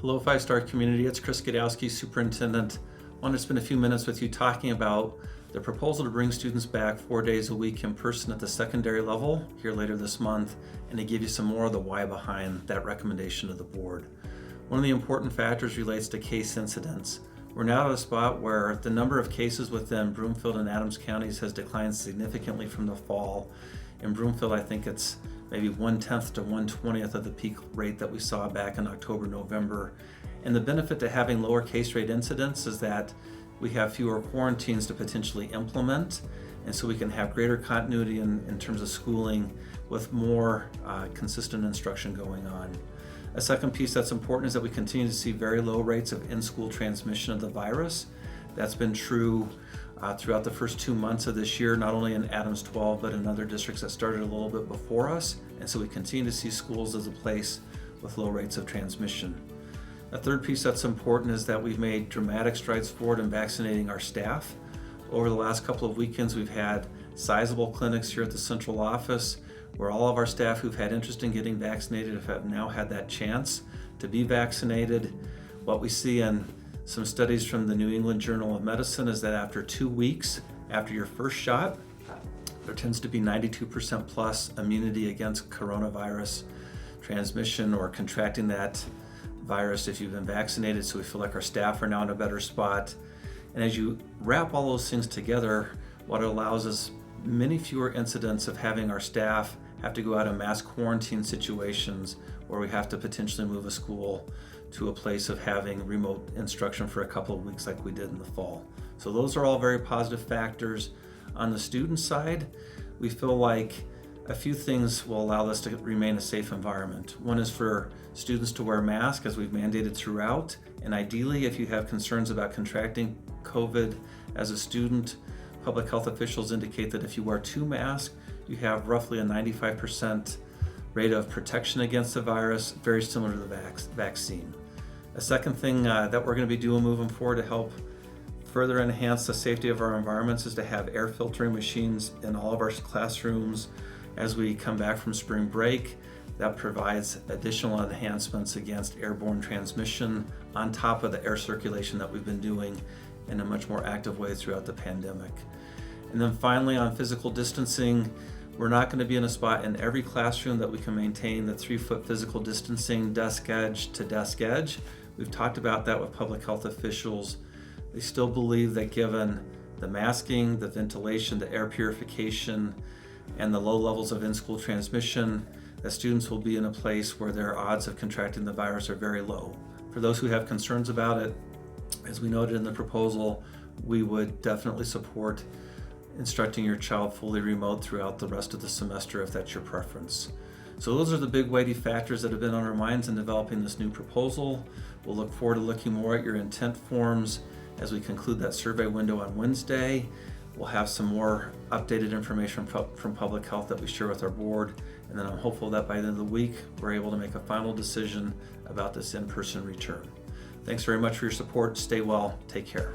Hello, five-star community. It's Chris Gdowski, Superintendent. I wanted to spend a few minutes with you talking about the proposal to bring students back 4 days a week in person at the secondary level here later this month, and to give you some more of the why behind that recommendation of the board. One of the important factors relates to case incidence. We're now at a spot where the number of cases within Broomfield and Adams counties has declined significantly from the fall. In Broomfield, I think it's maybe 1/10 to 1/20 of the peak rate that we saw back in October, November. And the benefit to having lower case rate incidence is that we have fewer quarantines to potentially implement, and so we can have greater continuity in terms of schooling with more consistent instruction going on. A second piece that's important is that we continue to see very low rates of in-school transmission of the virus. That's been true throughout the first 2 months of this year, not only in Adams 12, but in other districts that started a little bit before us. And so we continue to see schools as a place with low rates of transmission. A third piece that's important is that we've made dramatic strides forward in vaccinating our staff. Over the last couple of weekends, we've had sizable clinics here at the central office where all of our staff who've had interest in getting vaccinated have now had that chance to be vaccinated. What we see in some studies from the New England Journal of Medicine is that after 2 weeks after your first shot, there tends to be 92% plus immunity against coronavirus transmission or contracting that virus if you've been vaccinated. So we feel like our staff are now in a better spot. And as you wrap all those things together, what it allows is many fewer incidents of having our staff have to go out in mass quarantine situations where we have to potentially move a school to a place of having remote instruction for a couple of weeks like we did in the fall. So those are all very positive factors. On the student side, we feel like a few things will allow us to remain a safe environment. One is for students to wear masks as we've mandated throughout, and ideally if you have concerns about contracting COVID as a student, public health officials indicate that if you wear 2 masks, you have roughly a 95% rate of protection against the virus, very similar to the vaccine. A second thing that we're going to be doing moving forward to help further enhance the safety of our environments is to have air filtering machines in all of our classrooms as we come back from spring break. That provides additional enhancements against airborne transmission on top of the air circulation that we've been doing in a much more active way throughout the pandemic. And then finally, on physical distancing, we're not going to be in a spot in every classroom that we can maintain the 3-foot physical distancing, desk edge to desk edge. We've talked about that with public health officials. They still believe that given the masking, the ventilation, the air purification, and the low levels of in-school transmission, that students will be in a place where their odds of contracting the virus are very low. For those who have concerns about it, as we noted in the proposal, we would definitely support instructing your child fully remote throughout the rest of the semester if that's your preference. So those are the big weighty factors that have been on our minds in developing this new proposal. We'll look forward to looking more at your intent forms as we conclude that survey window on Wednesday. We'll have some more updated information from public health that we share with our board, and then I'm hopeful that by the end of the week we're able to make a final decision about this in-person return. Thanks very much for your support. Stay well. Take care.